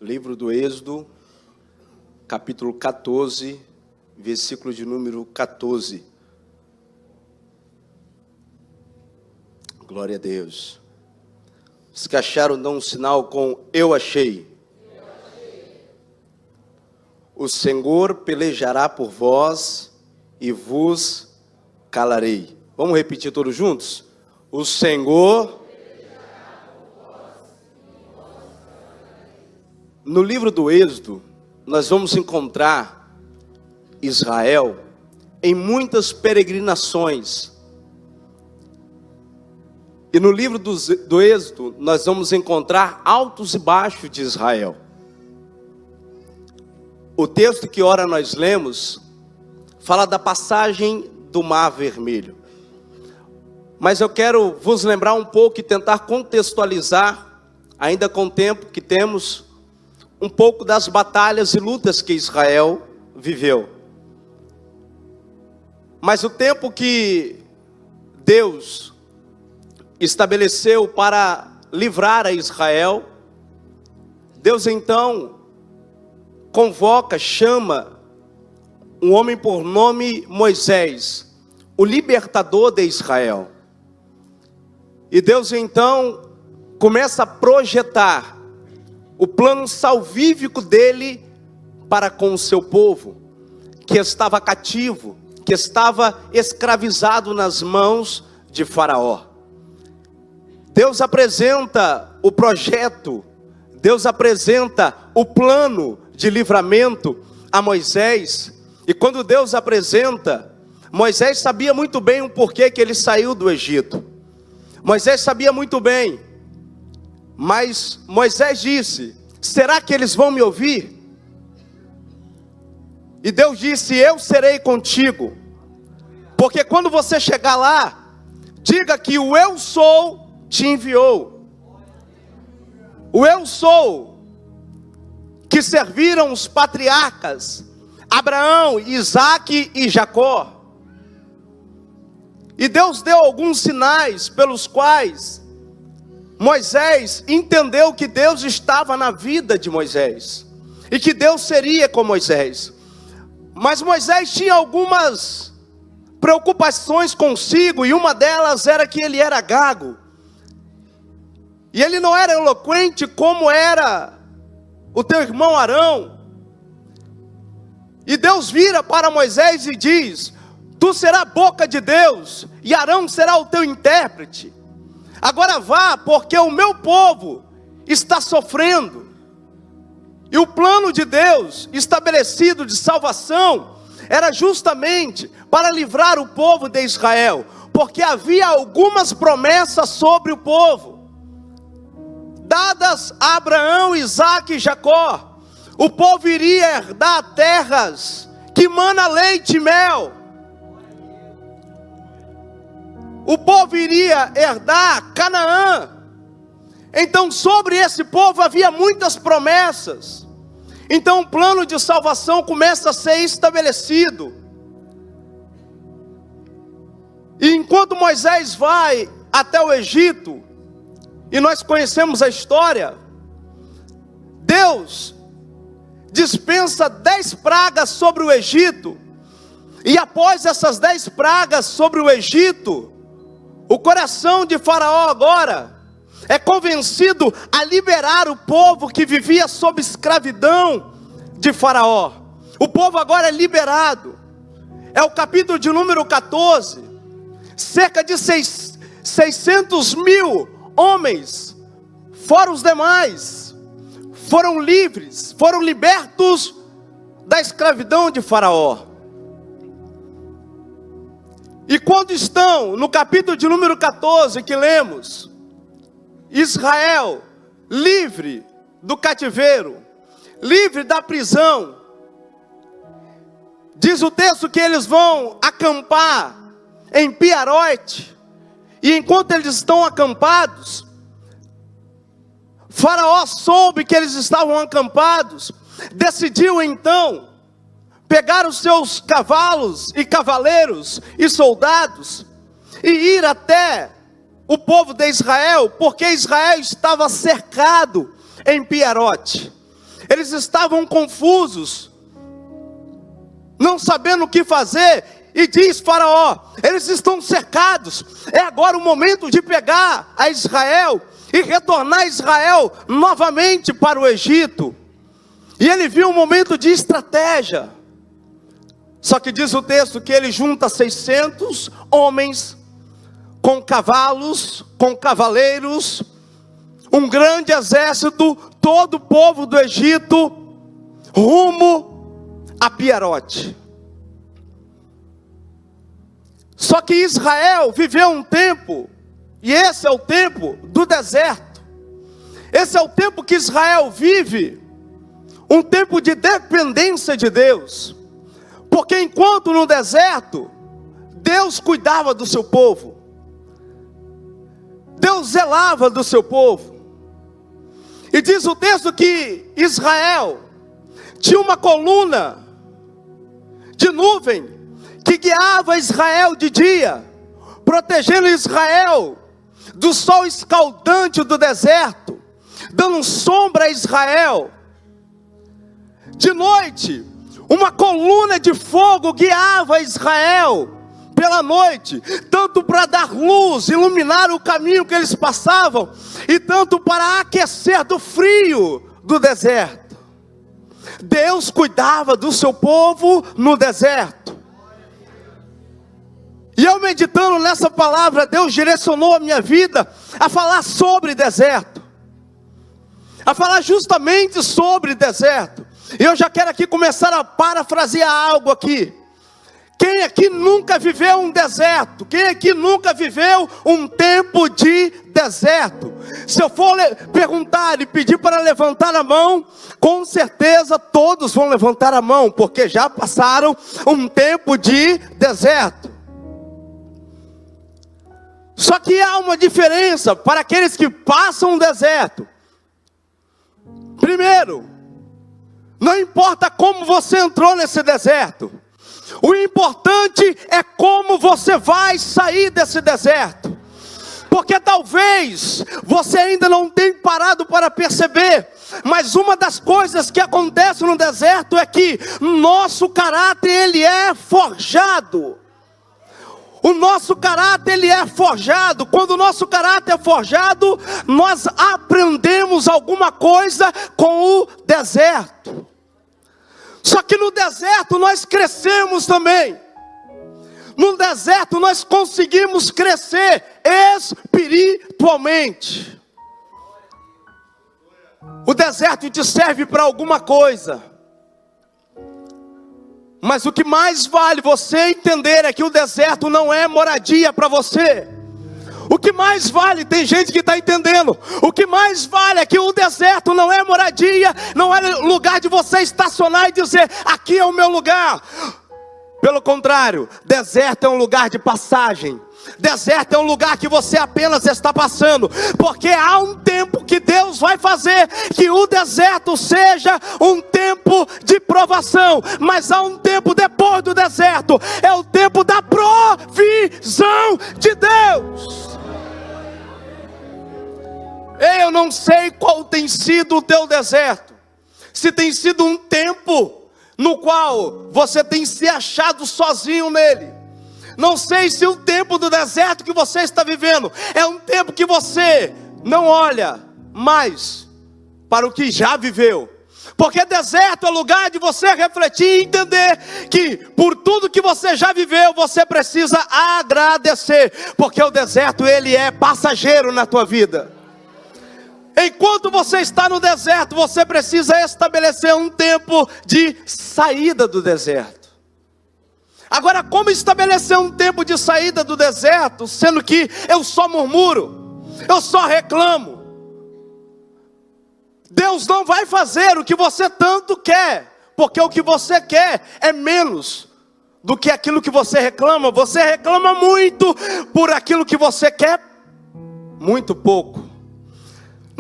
Livro do Êxodo, capítulo 14, versículo de número 14. Glória a Deus. Os que acharam, dão um sinal com eu achei. O Senhor pelejará por vós e vos calarei. Vamos repetir todos juntos? O Senhor. No livro do Êxodo, nós vamos encontrar Israel em muitas peregrinações. E no livro do Êxodo, nós vamos encontrar altos e baixos de Israel. O texto que ora nós lemos fala da passagem do Mar Vermelho. Mas eu quero vos lembrar um pouco e tentar contextualizar, ainda com o tempo que temos, um pouco das batalhas e lutas que Israel viveu. Mas o tempo que Deus estabeleceu para livrar a Israel, Deus então convoca, chama um homem por nome Moisés, o libertador de Israel. E Deus então começa a projetar o plano salvífico dele para com o seu povo, que estava cativo, que estava escravizado nas mãos de Faraó. Deus apresenta o projeto, Deus apresenta o plano de livramento a Moisés. E quando Deus apresenta, Moisés sabia muito bem o porquê que ele saiu do Egito. Moisés sabia muito bem, mas Moisés disse: será que eles vão me ouvir? E Deus disse: eu serei contigo, porque quando você chegar lá, diga que o eu sou te enviou. O eu sou que serviram os patriarcas Abraão, Isaque e Jacó. E Deus deu alguns sinais pelos quais Moisés entendeu que Deus estava na vida de Moisés e que Deus seria com Moisés. Mas Moisés tinha algumas preocupações consigo, e uma delas era que ele era gago. E ele não era eloquente como era o teu irmão Arão. E Deus vira para Moisés e diz: tu será a boca de Deus, e Arão será o teu intérprete. Agora vá, porque o meu povo está sofrendo. E o plano de Deus estabelecido de salvação era justamente para livrar o povo de Israel, porque havia algumas promessas sobre o povo, dadas a Abraão, Isaque e Jacó. O povo iria herdar terras que mana leite e mel. O povo iria herdar Canaã. Então sobre esse povo havia muitas promessas. Então o plano de salvação começa a ser estabelecido. E enquanto Moisés vai até o Egito, e nós conhecemos a história, Deus dispensa 10 pragas sobre o Egito. E após essas 10 pragas sobre o Egito, o coração de Faraó agora é convencido a liberar o povo que vivia sob escravidão de Faraó. O povo agora é liberado. É o capítulo de número 14. Cerca de 600 mil homens, fora os demais, foram livres, foram libertos da escravidão de Faraó. E quando estão no capítulo de número 14 que lemos, Israel livre do cativeiro, livre da prisão, diz o texto que eles vão acampar em Piarote. E enquanto eles estão acampados, Faraó soube que eles estavam acampados, decidiu então pegar os seus cavalos e cavaleiros e soldados e ir até o povo de Israel, porque Israel estava cercado em Piarote. eles estavam confusos, não sabendo o que fazer. E diz Faraó: eles estão cercados, é agora o momento de pegar a Israel e retornar Israel novamente para o Egito. E ele viu um momento de estratégia. Só que diz o texto que ele junta 600 homens, com cavalos, com cavaleiros, um grande exército, todo o povo do Egito, rumo a Piarote. Só que Israel viveu um tempo, e esse é o tempo do deserto. Esse é o tempo que Israel vive, um tempo de dependência de Deus. Porque enquanto no deserto, Deus cuidava do seu povo, Deus zelava do seu povo. E diz o texto que Israel tinha uma coluna de nuvem que guiava Israel de dia, protegendo Israel do sol escaldante do deserto, dando sombra a Israel. De noite, uma coluna de fogo guiava Israel pela noite, tanto para dar luz, iluminar o caminho que eles passavam, e tanto para aquecer do frio do deserto. Deus cuidava do seu povo no deserto. E eu meditando nessa palavra, Deus direcionou a minha vida a falar sobre deserto, a falar justamente sobre deserto. E eu já quero aqui começar a parafrasear algo aqui. Quem aqui nunca viveu um deserto? Quem aqui nunca viveu um tempo de deserto? Se eu for perguntar e pedir para levantar a mão, com certeza todos vão levantar a mão, porque já passaram um tempo de deserto. Só que há uma diferença para aqueles que passam um deserto. Primeiro, não importa como você entrou nesse deserto, o importante é como você vai sair desse deserto. Porque talvez você ainda não tenha parado para perceber, mas uma das coisas que acontece no deserto é que nosso caráter ele é forjado. O nosso caráter ele é forjado. Quando o nosso caráter é forjado, nós aprendemos alguma coisa com o deserto. Só que no deserto nós crescemos também. No deserto nós conseguimos crescer espiritualmente. O deserto te serve para alguma coisa. Mas o que mais vale você entender é que o deserto não é moradia para você. O que mais vale, tem gente que está entendendo, o que mais vale é que o deserto não é moradia, não é lugar de você estacionar e dizer, aqui é o meu lugar. Pelo contrário, deserto é um lugar de passagem. Deserto é um lugar que você apenas está passando, porque há um tempo que Deus vai fazer que o deserto seja um tempo de provação, mas há um tempo depois do deserto, é o tempo da provisão de Deus. Eu não sei qual tem sido o teu deserto, se tem sido um tempo no qual você tem se achado sozinho nele. Não sei se o tempo do deserto que você está vivendo é um tempo que você não olha mais para o que já viveu. Porque deserto é lugar de você refletir e entender que por tudo que você já viveu, você precisa agradecer. Porque o deserto ele é passageiro na tua vida. Enquanto você está no deserto, você precisa estabelecer um tempo de saída do deserto. Agora, como estabelecer um tempo de saída do deserto, sendo que eu só murmuro, eu só reclamo? Deus não vai fazer o que você tanto quer, porque o que você quer é menos do que aquilo que você reclama. Você reclama muito por aquilo que você quer muito pouco.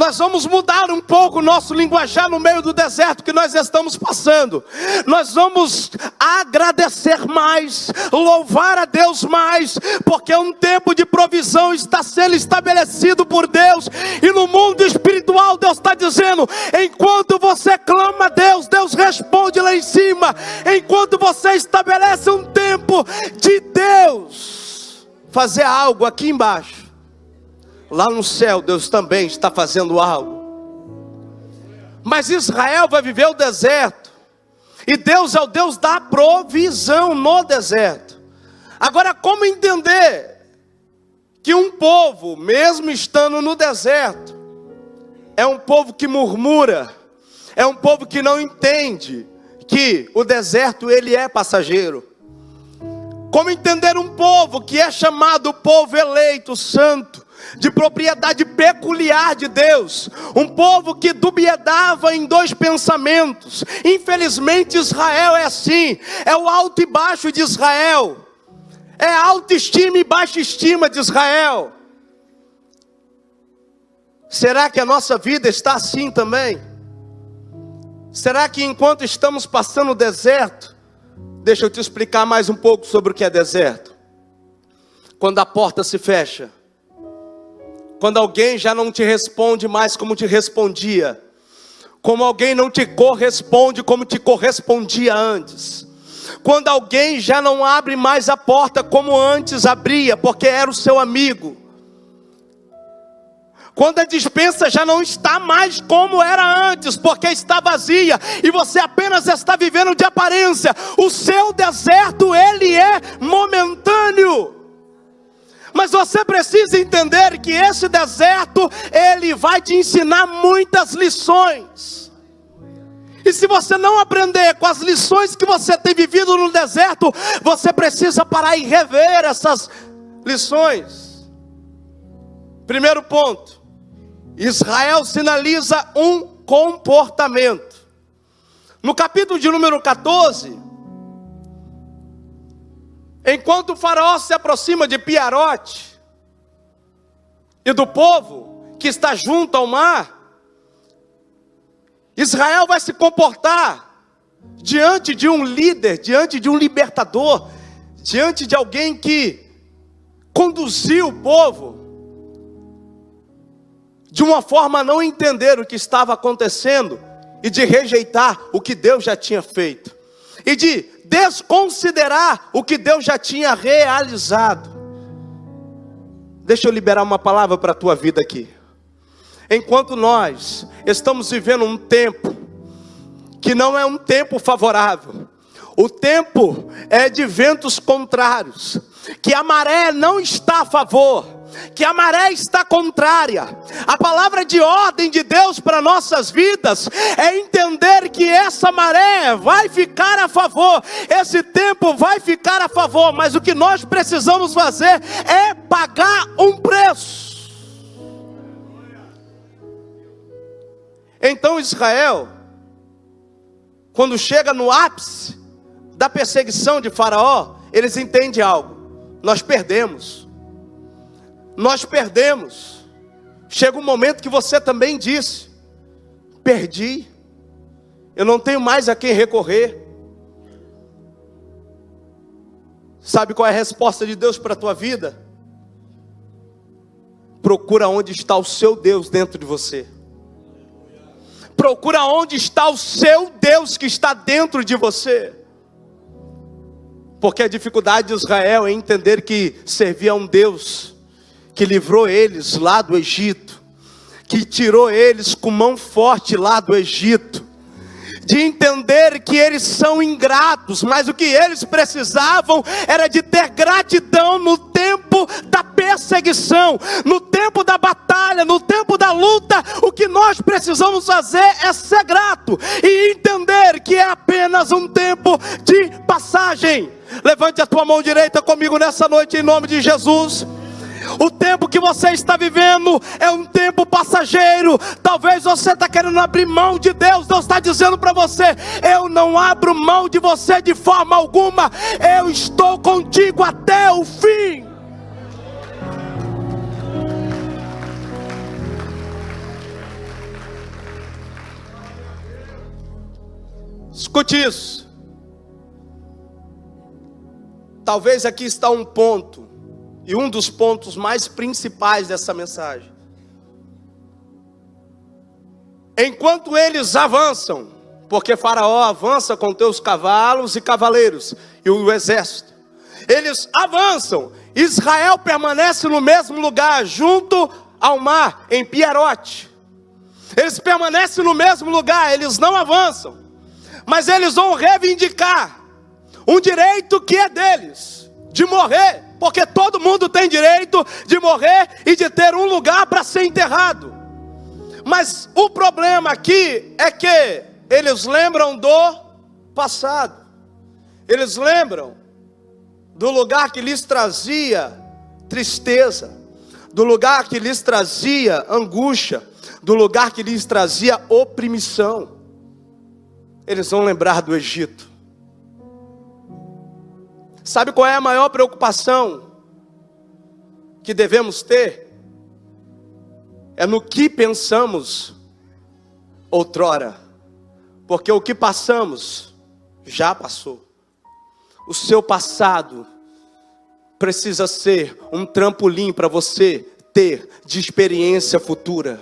Nós vamos mudar um pouco o nosso linguajar no meio do deserto que nós estamos passando. Nós vamos agradecer mais, louvar a Deus mais, porque um tempo de provisão está sendo estabelecido por Deus. E no mundo espiritual Deus está dizendo: enquanto você clama a Deus, Deus responde lá em cima. Enquanto você estabelece um tempo de Deus fazer algo aqui embaixo, lá no céu Deus também está fazendo algo. Mas Israel vai viver o deserto, e Deus é o Deus da provisão no deserto. Agora, como entender que um povo, mesmo estando no deserto, é um povo que murmura, é um povo que não entende que o deserto ele é passageiro? Como entender um povo que é chamado povo eleito, santo, de propriedade peculiar de Deus, um povo que duvidava em dois pensamentos? Infelizmente Israel é assim, é o alto e baixo de Israel, é a autoestima e baixa estima de Israel. Será que a nossa vida está assim também? Será que enquanto estamos passando o deserto, deixa eu te explicar mais um pouco sobre o que é deserto. Quando a porta se fecha, quando alguém já não te responde mais como te respondia, como alguém não te corresponde como te correspondia antes, quando alguém já não abre mais a porta como antes abria, porque era o seu amigo, quando a despensa já não está mais como era antes, porque está vazia, e você apenas está vivendo de aparência, o seu deserto ele é momentâneo. Mas você precisa entender que esse deserto, ele vai te ensinar muitas lições. E se você não aprender com as lições que você tem vivido no deserto, você precisa parar e rever essas lições. Primeiro ponto: Israel sinaliza um comportamento. No capítulo de número 14, enquanto o faraó se aproxima de Piarote e do povo que está junto ao mar, Israel vai se comportar diante de um líder, diante de um libertador, diante de alguém que conduziu o povo de uma forma a não entender o que estava acontecendo e de rejeitar o que Deus já tinha feito e de desconsiderar o que Deus já tinha realizado. Deixa eu liberar uma palavra para a tua vida aqui. Enquanto nós estamos vivendo um tempo que não é um tempo favorável, o tempo é de ventos contrários, que a maré não está a favor, que a maré está contrária. A palavra de ordem de Deus para nossas vidas é entender que essa maré vai ficar a favor, esse tempo vai ficar a favor, mas o que nós precisamos fazer é pagar um preço. Então Israel, quando chega no ápice da perseguição de Faraó, eles entendem algo: nós perdemos. Nós perdemos. Chega um momento que você também disse: perdi, eu não tenho mais a quem recorrer. Sabe qual é a resposta de Deus para a tua vida? Procura onde está o seu Deus dentro de você. Procura onde está o seu Deus que está dentro de você. Porque a dificuldade de Israel é entender que servia a um Deus que livrou eles lá do Egito, que tirou eles com mão forte lá do Egito, de entender que eles são ingratos, mas o que eles precisavam era de ter gratidão no tempo da perseguição, no tempo da batalha, no tempo da luta. O que nós precisamos fazer é ser grato e entender que é apenas um tempo de passagem. Levante a tua mão direita comigo nessa noite em nome de Jesus. O tempo que você está vivendo é um tempo passageiro. Talvez você está querendo abrir mão de Deus. Deus está dizendo para você: eu não abro mão de você de forma alguma. Eu estou contigo até o fim. Escute isso. Talvez aqui está um ponto, e um dos pontos mais principais dessa mensagem. enquanto eles avançam, porque Faraó avança com teus cavalos e cavaleiros e o exército, eles avançam, Israel permanece no mesmo lugar, junto ao mar, em Pierote. Eles permanecem no mesmo lugar, eles não avançam, mas eles vão reivindicar um direito que é deles, de morrer, porque todo mundo tem direito de morrer e de ter um lugar para ser enterrado. Mas o problema aqui é que eles lembram do passado, eles lembram do lugar que lhes trazia tristeza, do lugar que lhes trazia angústia, do lugar que lhes trazia opressão. Eles vão lembrar do Egito. Sabe qual é a maior preocupação que devemos ter? É no que pensamos outrora, porque o que passamos já passou. O seu passado precisa ser um trampolim para você ter de experiência futura.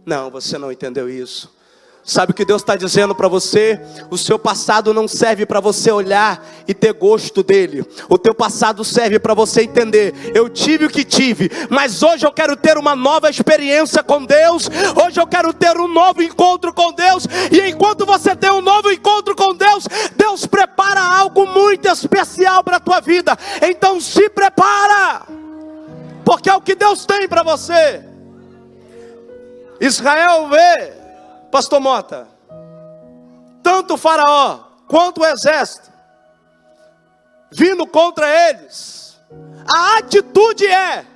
Não, você não entendeu isso. Sabe o que Deus está dizendo para você? O seu passado não serve para você olhar e ter gosto dele. O teu passado serve para você entender: eu tive o que tive, mas hoje eu quero ter uma nova experiência com Deus. Hoje eu quero ter um novo encontro com Deus. E enquanto você tem um novo encontro com Deus, Deus prepara algo muito especial para a tua vida. Então se prepara, porque é o que Deus tem para você. Israel vê, Pastor Mota, tanto o Faraó quanto o exército vindo contra eles. A atitude é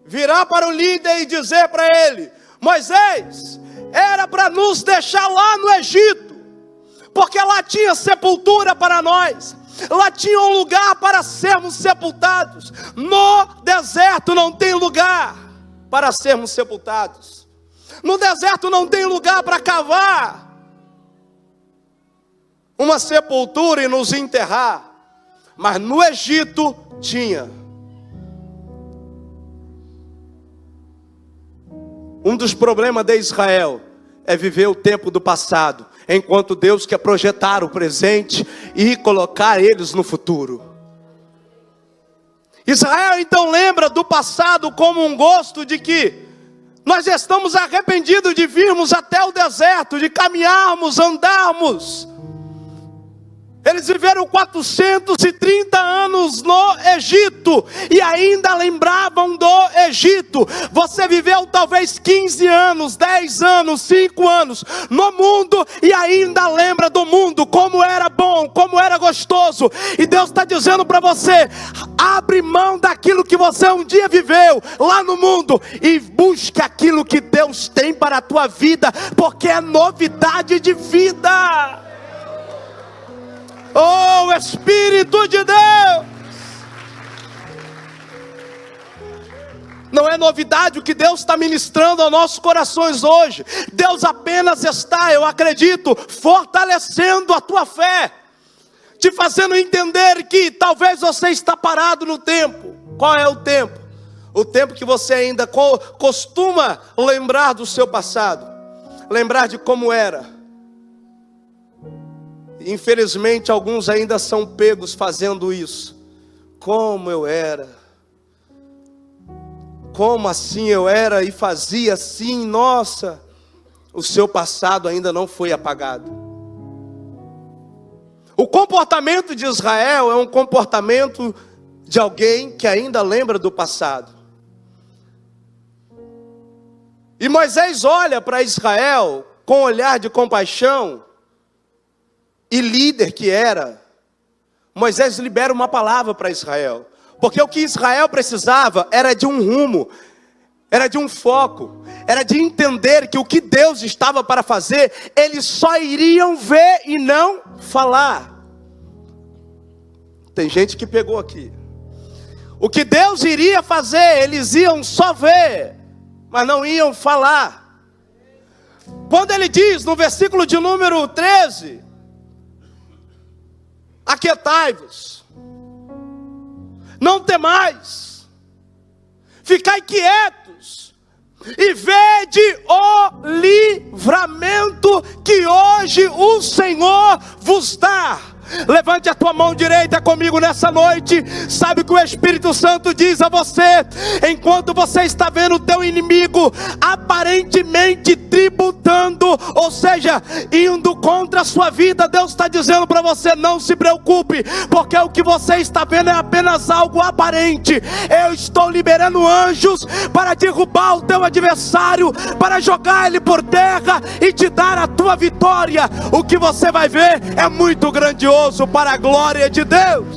virar para o líder e dizer para ele: Moisés, era para nos deixar lá no Egito, porque lá tinha sepultura para nós, lá tinha um lugar para sermos sepultados. No deserto não tem lugar para sermos sepultados. No deserto não tem lugar para cavar uma sepultura e nos enterrar. Mas no Egito tinha. Um dos problemas de Israel é viver o tempo do passado, enquanto Deus quer projetar o presente e colocar eles no futuro. Israel então lembra do passado como um gosto de que nós estamos arrependidos de virmos até o deserto, de caminharmos, andarmos. Eles viveram 430 anos no Egito e ainda lembravam do Egito. Você viveu talvez 15 anos, 10 anos, 5 anos no mundo e ainda lembra do mundo, como era bom, como era gostoso. E Deus está dizendo para você: abre mão daquilo que você um dia viveu lá no mundo e busque aquilo que Deus tem para a tua vida, porque é novidade de vida. Oh, Espírito de Deus! Não é novidade o que Deus está ministrando aos nossos corações hoje. Deus apenas está, eu acredito, fortalecendo a tua fé, te fazendo entender que talvez você está parado no tempo. Qual é o tempo? O tempo que você ainda costuma lembrar do seu passado, lembrar de como era. Infelizmente alguns ainda são pegos fazendo isso. Como eu era, como assim eu era e fazia assim. Nossa, o seu passado ainda não foi apagado. O comportamento de Israel é um comportamento de alguém que ainda lembra do passado. E Moisés olha para Israel com um olhar de compaixão. E líder que era, Moisés libera uma palavra para Israel. Porque o que Israel precisava era de um rumo, era de um foco, era de entender que o que Deus estava para fazer, eles só iriam ver e não falar. Tem gente que pegou aqui. O que Deus iria fazer, eles iam só ver, mas não iam falar. Quando ele diz no versículo de número 13... aquietai-vos, não temais, ficai quietos, e vede o livramento que hoje o Senhor vos dá. Levante a tua mão direita comigo nessa noite. Sabe o que o Espírito Santo diz a você? Enquanto você está vendo o teu inimigo aparentemente tributando, ou seja, indo contra a sua vida, Deus está dizendo para você: não se preocupe, porque o que você está vendo é apenas algo aparente. Eu estou liberando anjos para derrubar o teu adversário, para jogar ele por terra e te dar a tua vitória. O que você vai ver é muito grandioso para a glória de Deus.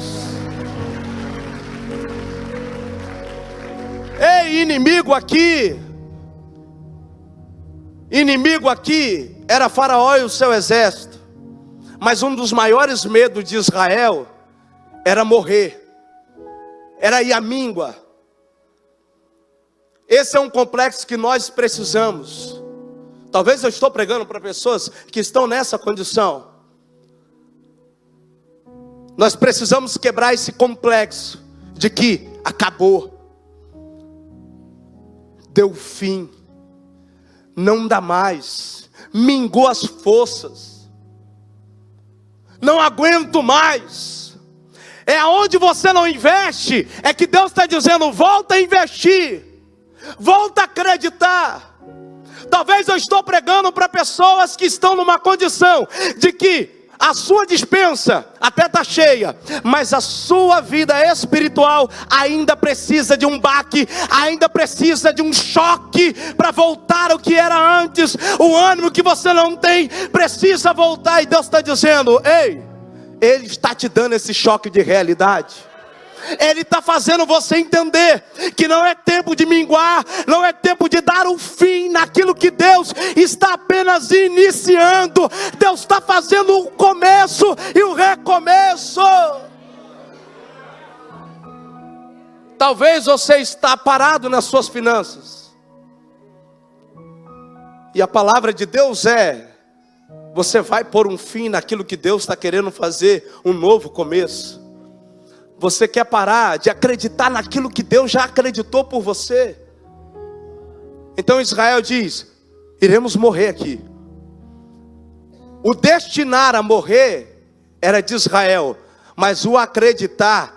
Ei, inimigo aqui era Faraó e o seu exército, mas um dos maiores medos de Israel era morrer, era ir à míngua. Esse é um complexo que nós precisamos. Talvez eu estou pregando para pessoas que estão nessa condição. Nós precisamos quebrar esse complexo de que acabou, deu fim, não dá mais, mingou as forças, não aguento mais. É aonde você não investe, é que Deus está dizendo: volta a investir, volta a acreditar. Talvez eu estou pregando para pessoas que estão numa condição de que a sua despensa até está cheia, mas a sua vida espiritual ainda precisa de um baque, ainda precisa de um choque para voltar ao que era antes. O ânimo que você não tem precisa voltar, e Deus está dizendo: ei, Ele está te dando esse choque de realidade. Ele está fazendo você entender que não é tempo de minguar, não é tempo de dar um fim naquilo que Deus está apenas iniciando. Deus está fazendo o começo e o recomeço. Talvez você está parado nas suas finanças, e a palavra de Deus é: você vai pôr um fim naquilo que Deus está querendo fazer, um novo começo. Você quer parar de acreditar naquilo que Deus já acreditou por você. Então Israel diz: iremos morrer aqui. O destinar a morrer era de Israel, mas o acreditar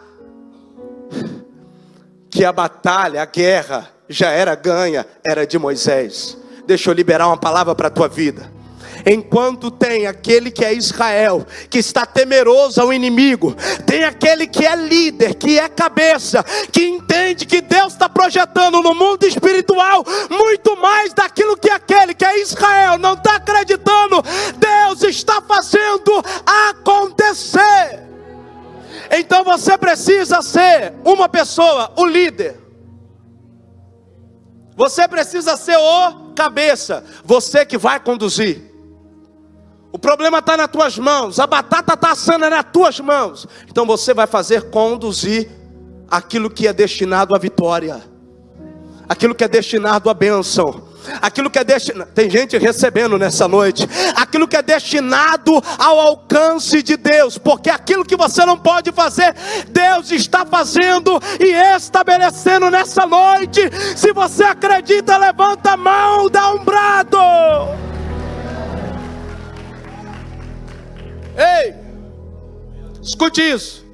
que a batalha, a guerra já era ganha, era de Moisés. Deixa eu liberar uma palavra para a tua vida. Enquanto tem aquele que é Israel, que está temeroso ao inimigo, tem aquele que é líder, que é cabeça, que entende que Deus está projetando no mundo espiritual muito mais daquilo que aquele que é Israel não está acreditando. Deus está fazendo acontecer. Então você precisa ser uma pessoa, o líder. Você precisa ser o cabeça, você que vai conduzir. O problema está nas tuas mãos, a batata está assando nas tuas mãos. Então você vai conduzir aquilo que é destinado à vitória, aquilo que é destinado à bênção, aquilo que é destinado. Tem gente recebendo nessa noite, aquilo que é destinado ao alcance de Deus, porque aquilo que você não pode fazer, Deus está fazendo e estabelecendo nessa noite. Se você acredita, levanta a mão, dá um brado. Ei, escute isso.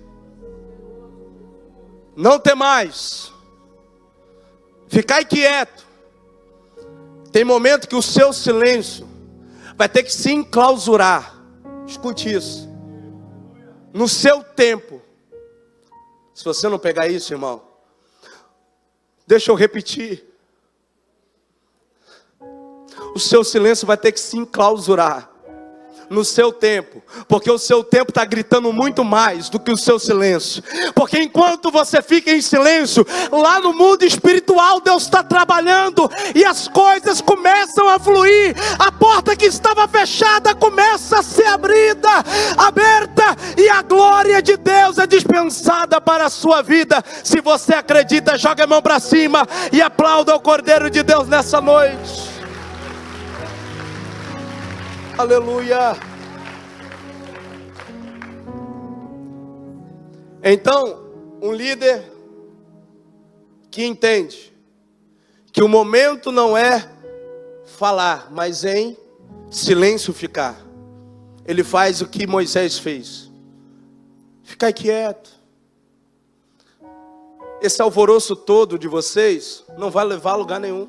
Não temais, ficai quieto. Tem momento que o seu silêncio vai ter que se enclausurar. Escute isso. No seu tempo. Se você não pegar isso, irmão, deixa eu repetir. O seu silêncio vai ter que se enclausurar no seu tempo, porque o seu tempo está gritando muito mais do que o seu silêncio. Porque enquanto você fica em silêncio, lá no mundo espiritual Deus está trabalhando e as coisas começam a fluir. A porta que estava fechada começa a ser aberta, e a glória de Deus é dispensada para a sua vida. Se você acredita, joga a mão para cima e aplauda o Cordeiro de Deus nessa noite. Aleluia. Então, um líder que entende que o momento não é falar, mas em silêncio ficar. Ele faz o que Moisés fez. Ficar quieto. Esse alvoroço todo de vocês não vai levar a lugar nenhum.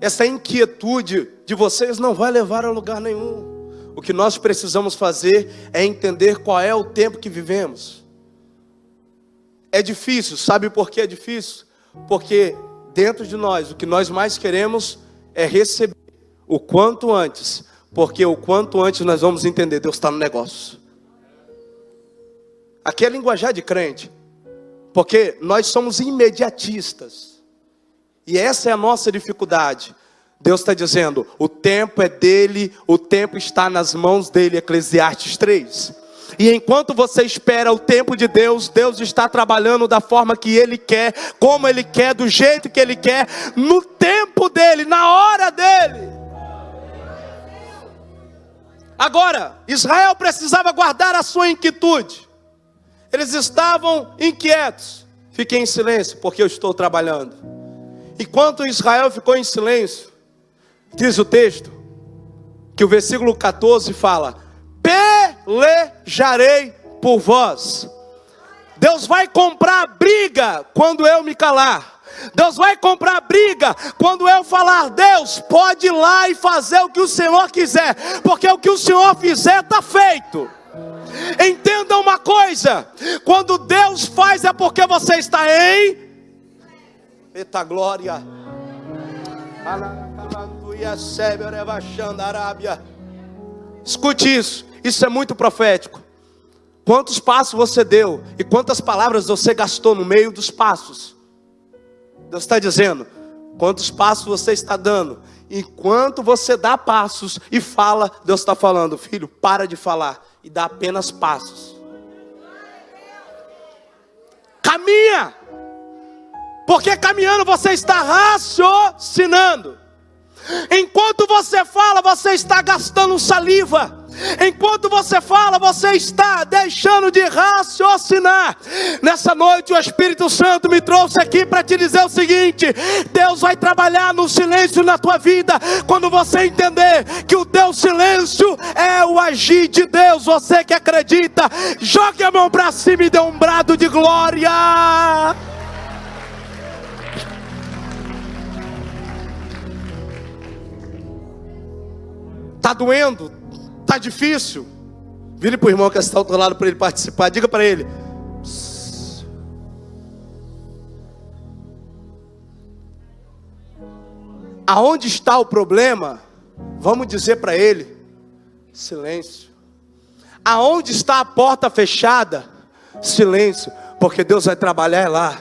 Essa inquietude de vocês não vai levar a lugar nenhum. O que nós precisamos fazer é entender qual é o tempo que vivemos. É difícil, sabe por que é difícil? Porque dentro de nós, o que nós mais queremos é receber o quanto antes. Porque o quanto antes nós vamos entender, Deus está no negócio. Aqui é linguajar de crente. Porque nós somos imediatistas. E essa é a nossa dificuldade. Deus está dizendo, o tempo é dele, o tempo está nas mãos dele, Eclesiastes 3. E enquanto você espera o tempo de Deus, Deus está trabalhando da forma que Ele quer, como Ele quer, do jeito que Ele quer, no tempo dele, na hora dele. Agora, Israel precisava guardar a sua inquietude. Eles estavam inquietos. Fiquem em silêncio, porque eu estou trabalhando. Enquanto Israel ficou em silêncio, diz o texto, que o versículo 14 fala, pelejarei por vós. Deus vai comprar briga quando eu me calar. Deus vai comprar briga quando eu falar, Deus, pode ir lá e fazer o que o Senhor quiser, porque o que o Senhor fizer está feito. Entenda uma coisa, quando Deus faz é porque você está em eita glória. Escute isso, isso é muito profético. Quantos passos você deu e quantas palavras você gastou no meio dos passos? Deus está dizendo, quantos passos você está dando? Enquanto você dá passos e fala, Deus está falando, filho, para de falar e dá apenas passos. Caminha, porque caminhando você está raciocinando. Enquanto você fala, você está gastando saliva. Enquanto você fala, você está deixando de raciocinar. Nessa noite o Espírito Santo me trouxe aqui para te dizer o seguinte: Deus vai trabalhar no silêncio na tua vida. Quando você entender que o teu silêncio é o agir de Deus, você que acredita, jogue a mão para cima e dê um brado de glória. Está doendo? Está difícil? Vire para o irmão que está ao outro lado para ele participar. Diga para ele: aonde está o problema? Vamos dizer para ele: silêncio. Aonde está a porta fechada? Silêncio, porque Deus vai trabalhar lá.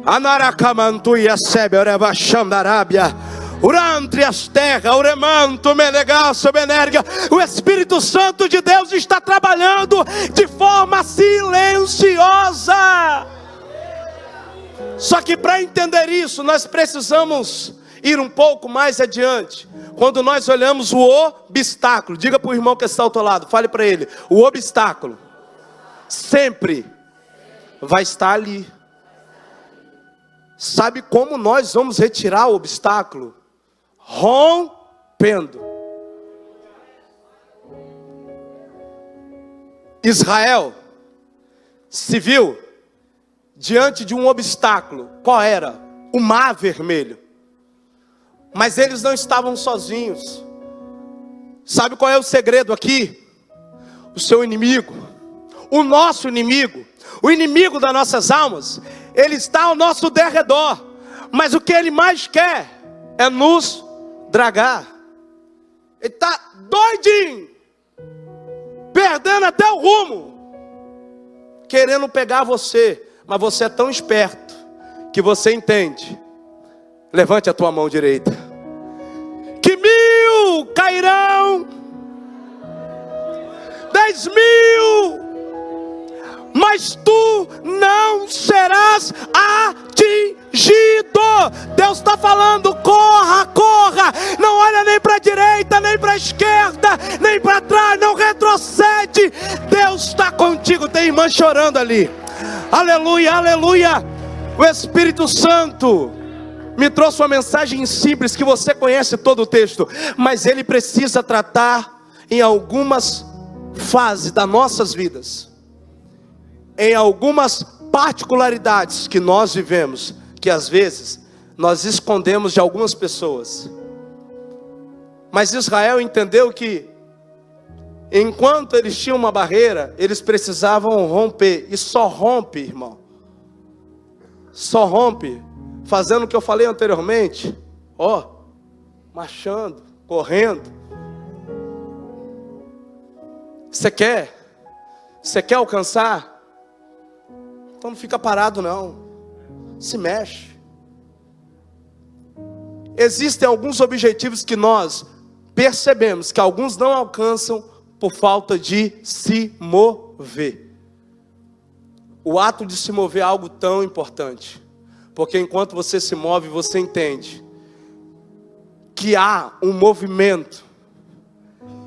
Anaracamantuia sebe orebachandarábia. Urantre as terras, uremanto, menegaço, benerga. O Espírito Santo de Deus está trabalhando de forma silenciosa. Só que para entender isso, nós precisamos ir um pouco mais adiante. Quando nós olhamos o obstáculo, diga para o irmão que está ao teu lado, fale para ele: o obstáculo sempre vai estar ali. Sabe como nós vamos retirar o obstáculo? Rompendo. Israel se viu diante de um obstáculo. Qual era? O Mar Vermelho. Mas eles não estavam sozinhos. Sabe qual é o segredo aqui? O seu inimigo, o nosso inimigo, o inimigo das nossas almas, ele está ao nosso derredor. Mas o que ele mais quer é nos dragar. Ele está doidinho, perdendo até o rumo, querendo pegar você. Mas você é tão esperto que você entende. Levante a tua mão direita. Que 1000 cairão, 10.000, mas tu não serás atingido. Deus está falando: corra, corra. Não olha nem para a direita, nem para a esquerda, nem para trás, não retrocede. Deus está contigo. Tem irmã chorando ali. Aleluia, aleluia. O Espírito Santo me trouxe uma mensagem simples, que você conhece todo o texto, mas ele precisa tratar em algumas fases das nossas vidas, em algumas particularidades que nós vivemos, que às vezes nós escondemos de algumas pessoas. Mas Israel entendeu que enquanto eles tinham uma barreira, eles precisavam romper. E só rompe, irmão, só rompe fazendo o que eu falei anteriormente, marchando, correndo. Você quer alcançar? Então não fica parado não, se mexe. Existem alguns objetivos que nós percebemos que alguns não alcançam por falta de se mover. O ato de se mover é algo tão importante, porque enquanto você se move, você entende que há um movimento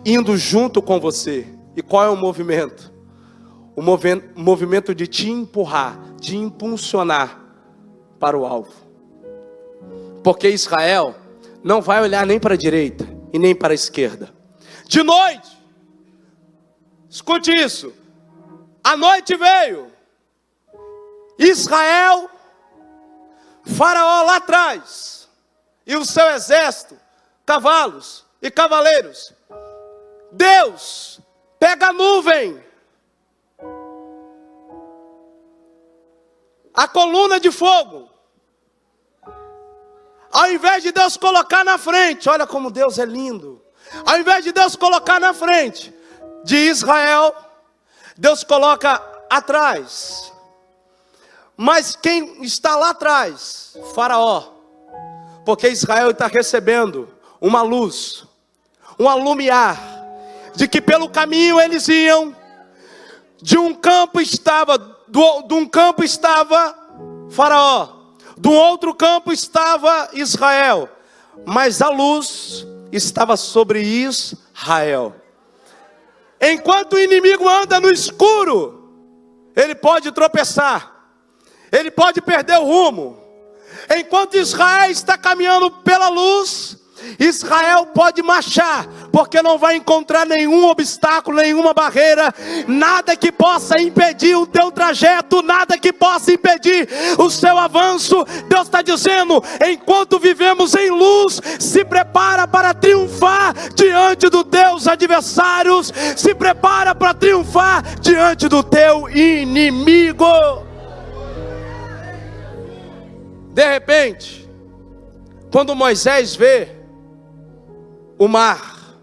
indo junto com você. E qual é o movimento? O movimento de te empurrar, de impulsionar para o alvo. Porque Israel não vai olhar nem para a direita e nem para a esquerda. De noite, escute isso, a noite veio, Israel, Faraó lá atrás, e o seu exército, cavalos e cavaleiros. Deus pega a nuvem, a coluna de fogo, ao invés de Deus colocar na frente, olha como Deus é lindo, ao invés de Deus colocar na frente de Israel, Deus coloca atrás. Mas quem está lá atrás? Faraó. Porque Israel está recebendo uma luz, um alumiar, de que pelo caminho eles iam, de um campo estava Faraó, do outro campo estava Israel, mas a luz estava sobre Israel. Enquanto o inimigo anda no escuro, ele pode tropeçar, ele pode perder o rumo. Enquanto Israel está caminhando pela luz, Israel pode marchar, porque não vai encontrar nenhum obstáculo, nenhuma barreira, nada que possa impedir o teu trajeto, nada que possa impedir o seu avanço. Deus está dizendo: enquanto vivemos em luz, se prepara para triunfar diante dos teus adversários, se prepara para triunfar diante do teu inimigo. De repente, quando Moisés vê o mar,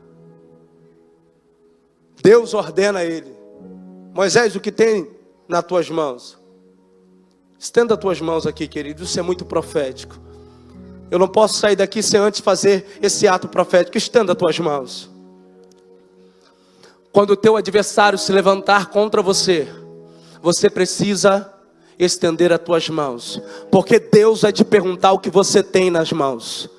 Deus ordena a ele: Moisés, o que tem nas tuas mãos? Estenda as tuas mãos aqui, querido. Isso é muito profético. Eu não posso sair daqui sem antes fazer esse ato profético. Estenda as tuas mãos. Quando o teu adversário se levantar contra você, você precisa estender as tuas mãos, porque Deus vai te perguntar o que você tem nas mãos.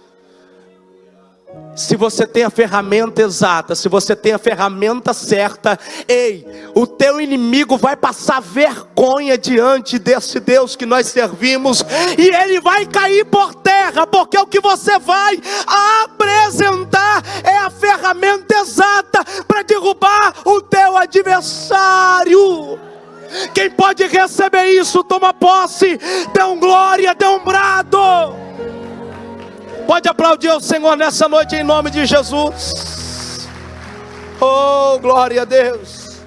Se você tem a ferramenta exata, se você tem a ferramenta certa, o teu inimigo vai passar vergonha diante desse Deus que nós servimos, e ele vai cair por terra, porque o que você vai apresentar é a ferramenta exata para derrubar o teu adversário. Quem pode receber isso, toma posse, dê um glória, dê um brado. Pode aplaudir o Senhor nessa noite em nome de Jesus. Oh, glória a Deus.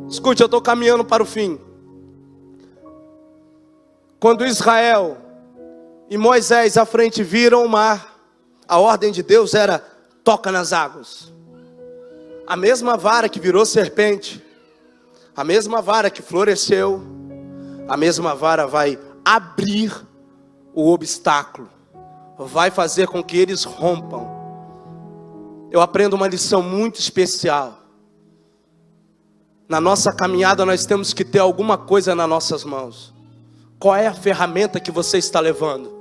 Escute, eu estou caminhando para o fim. Quando Israel e Moisés à frente viram o mar, a ordem de Deus era: toca nas águas. A mesma vara que virou serpente, a mesma vara que floresceu, a mesma vara vai abrir o obstáculo, vai fazer com que eles rompam. Eu aprendo uma lição muito especial. Na nossa caminhada nós temos que ter alguma coisa nas nossas mãos. Qual é a ferramenta que você está levando?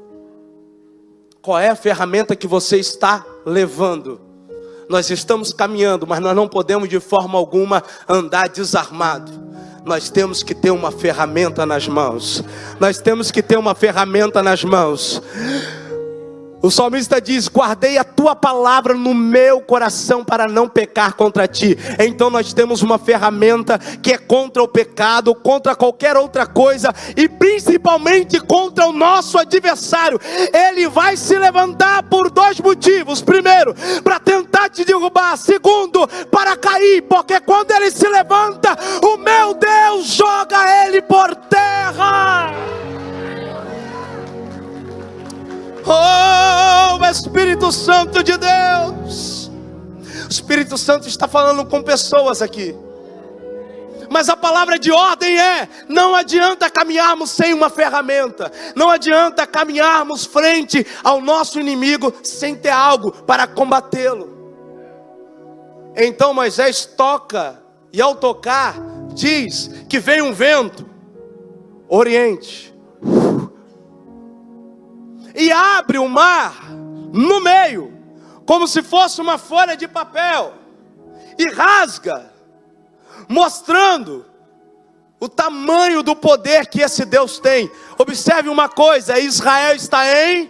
Qual é a ferramenta que você está levando? Nós estamos caminhando, mas nós não podemos de forma alguma andar desarmado. nós temos que ter uma ferramenta nas mãos. Nós temos que ter uma ferramenta nas mãos. O salmista diz: guardei a tua palavra no meu coração para não pecar contra ti. Então nós temos uma ferramenta que é contra o pecado, contra qualquer outra coisa, e principalmente contra o nosso adversário. Ele vai se levantar por dois motivos: primeiro, para tentar te derrubar; segundo, para cair, porque quando ele se levanta, o meu Deus joga ele por terra. Oh, Espírito Santo de Deus. O Espírito Santo está falando com pessoas aqui. Mas a palavra de ordem é: não adianta caminharmos sem uma ferramenta. Não adianta caminharmos frente ao nosso inimigo sem ter algo para combatê-lo. Então Moisés toca, e ao tocar, diz que vem um vento, oriente, e abre o mar no meio, como se fosse uma folha de papel, e rasga, mostrando o tamanho do poder que esse Deus tem. Observe uma coisa: Israel está em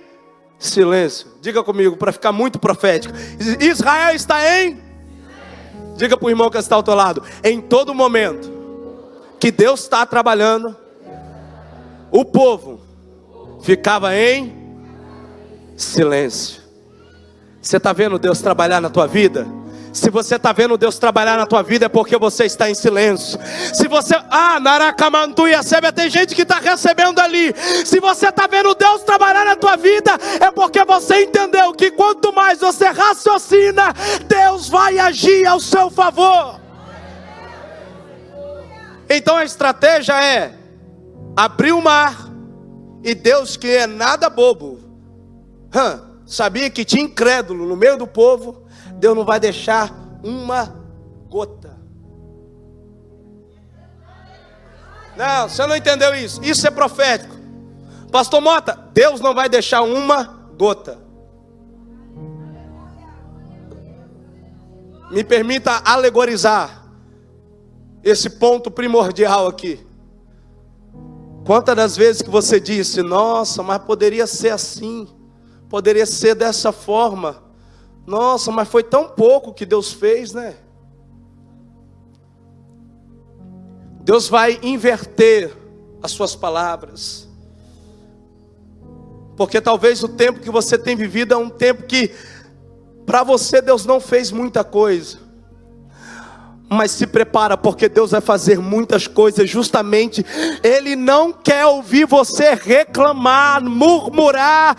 silêncio. Diga comigo, para ficar muito profético: Israel está em... Diga para o irmão que está ao teu lado: em todo momento que Deus está trabalhando, o povo ficava em silêncio. Você está vendo Deus trabalhar na tua vida? Se você está vendo Deus trabalhar na tua vida, é porque você está em silêncio. Se você... Narakamantuia Sébia, tem gente que está recebendo ali. Se você está vendo Deus trabalhar na tua vida, é porque você entendeu que quanto mais você raciocina, Deus vai agir ao seu favor. Então a estratégia é abrir o mar, e Deus, que é nada bobo, sabia que tinha incrédulo no meio do povo. Deus não vai deixar uma gota. Não, você não entendeu isso. Isso é profético. Pastor Mota, Deus não vai deixar uma gota. Me permita alegorizar esse ponto primordial aqui. Quantas das vezes que você disse: nossa, mas poderia ser assim, poderia ser dessa forma. Nossa, mas foi tão pouco que Deus fez, né? Deus vai inverter as suas palavras. Porque talvez o tempo que você tem vivido é um tempo que para você Deus não fez muita coisa. Mas se prepara, porque Deus vai fazer muitas coisas. Justamente, Ele não quer ouvir você reclamar, murmurar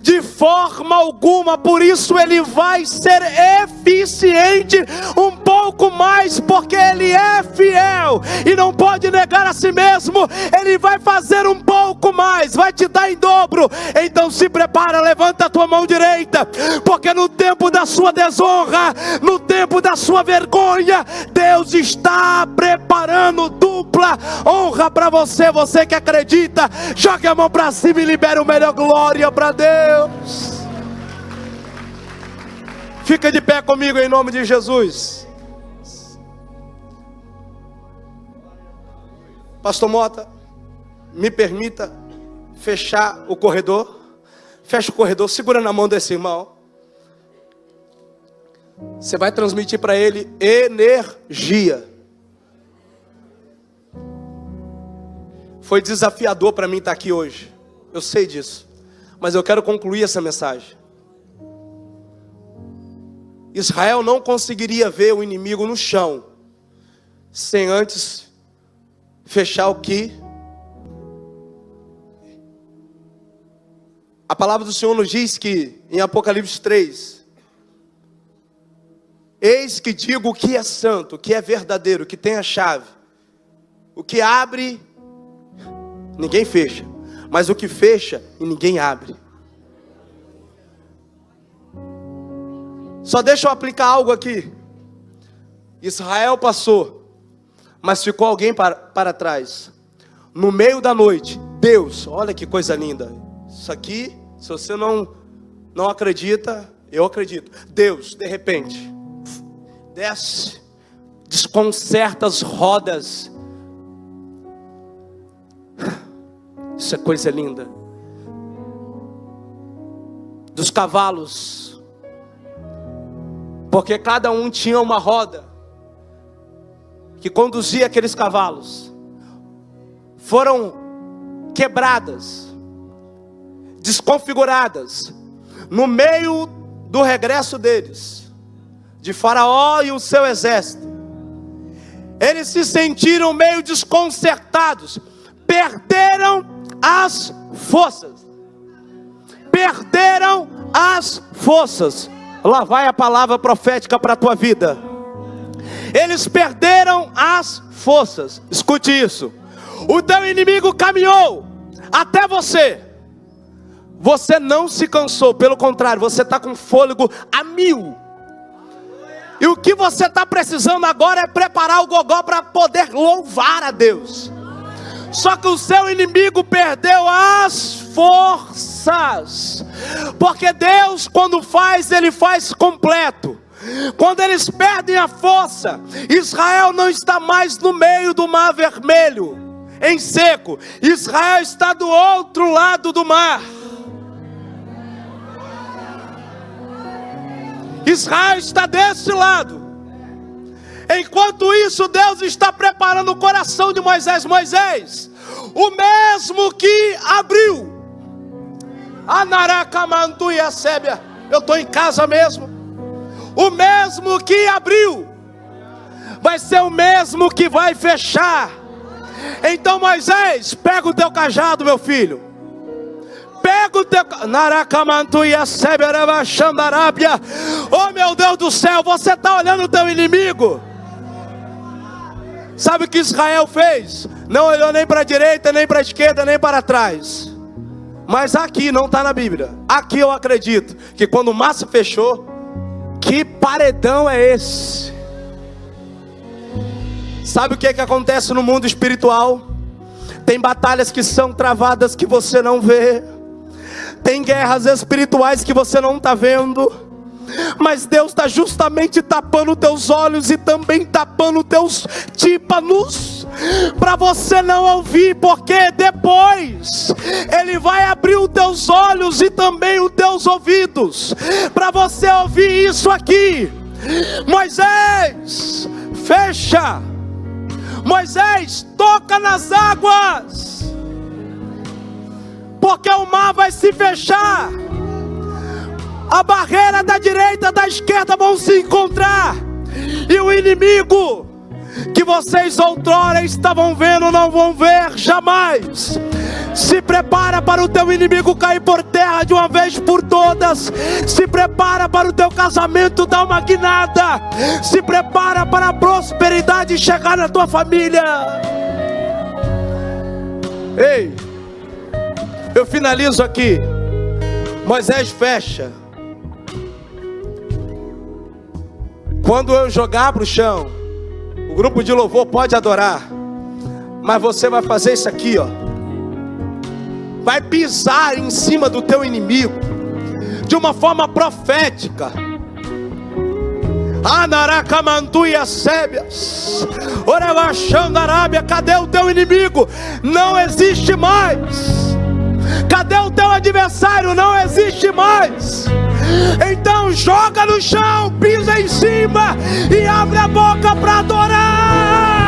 de forma alguma. Por isso Ele vai ser eficiente um pouco mais, porque Ele é fiel e não pode negar a si mesmo. Ele vai fazer um pouco mais, vai te dar em dobro. Então se prepara, levanta a tua mão direita, porque no tempo da sua desonra, no tempo da sua vergonha, Deus está preparando dupla honra para você. Você que acredita, jogue a mão para cima e libere o melhor. Glória para Deus. Fica de pé comigo em nome de Jesus. Pastor Mota, me permita fechar o corredor. Fecha o corredor, segura na mão desse irmão. Você vai transmitir para ele energia. Foi desafiador para mim estar aqui hoje, eu sei disso, mas eu quero concluir essa mensagem. Israel não conseguiria ver o inimigo no chão sem antes fechar o que a palavra do Senhor nos diz, que em Apocalipse 3: eis que digo o que é santo, o que é verdadeiro, o que tem a chave. O que abre, ninguém fecha, mas o que fecha e ninguém abre. Só deixa eu aplicar algo aqui. Israel passou, mas ficou alguém para trás. No meio da noite, Deus, olha que coisa linda. Isso aqui, se você não acredita, eu acredito. Deus, de repente, desce, desconcerta as rodas Isso é coisa linda. Dos cavalos, porque cada um tinha uma roda que conduzia aqueles cavalos, foram quebradas, desconfiguradas, no meio do regresso deles, de Faraó e o seu exército. Eles se sentiram meio desconcertados, perderam as forças. Perderam as forças. Lá vai a palavra profética para a tua vida. Eles perderam as forças. Escute isso. O teu inimigo caminhou até você. Você não se cansou, pelo contrário, você está com fôlego a 1000. E o que você está precisando agora é preparar o gogó para poder louvar a Deus. Só que o seu inimigo perdeu as forças. Porque Deus, quando faz, Ele faz completo. Quando eles perdem a força, Israel não está mais no meio do mar vermelho, em seco. Israel está do outro lado do mar. Israel está desse lado. Enquanto isso, Deus está preparando o coração de Moisés. Moisés, o mesmo que abriu Anaracamanduia Sébia. Eu estou em casa mesmo. O mesmo que abriu vai ser o mesmo que vai fechar. Então Moisés, pega o teu cajado, meu filho. Pega o teu Naracamanduia Sébia Xandarábia. Oh meu Deus do céu, você está olhando o teu inimigo? Sabe o que Israel fez? Não olhou nem para a direita, nem para a esquerda, nem para trás. Mas aqui não está na Bíblia. Aqui eu acredito que quando o mar se fechou, que paredão é esse? Sabe o que acontece no mundo espiritual? Tem batalhas que são travadas que você não vê. Tem guerras espirituais que você não está vendo. Mas Deus está justamente tapando teus olhos e também tapando teus tímpanos, para você não ouvir, porque depois Ele vai abrir os teus olhos e também os teus ouvidos, para você ouvir isso aqui. Moisés, fecha. Moisés, toca nas águas, porque o mar vai se fechar. A barreira da direita e da esquerda vão se encontrar. E o inimigo que vocês outrora estavam vendo, não vão ver jamais. Se prepara para o teu inimigo cair por terra de uma vez por todas. Se prepara para o teu casamento dar uma guinada. Se prepara para a prosperidade chegar na tua família. Ei, eu finalizo aqui. Moisés fecha. Quando eu jogar para o chão, o grupo de louvor pode adorar, mas você vai fazer isso aqui, ó. Vai pisar em cima do teu inimigo de uma forma profética. Anaracamanduia Sébias, Orevachandarábia. Cadê o teu inimigo? Não existe mais. Cadê o teu adversário? Não existe mais. Então joga no chão, pisa em cima e abre a boca para adorar.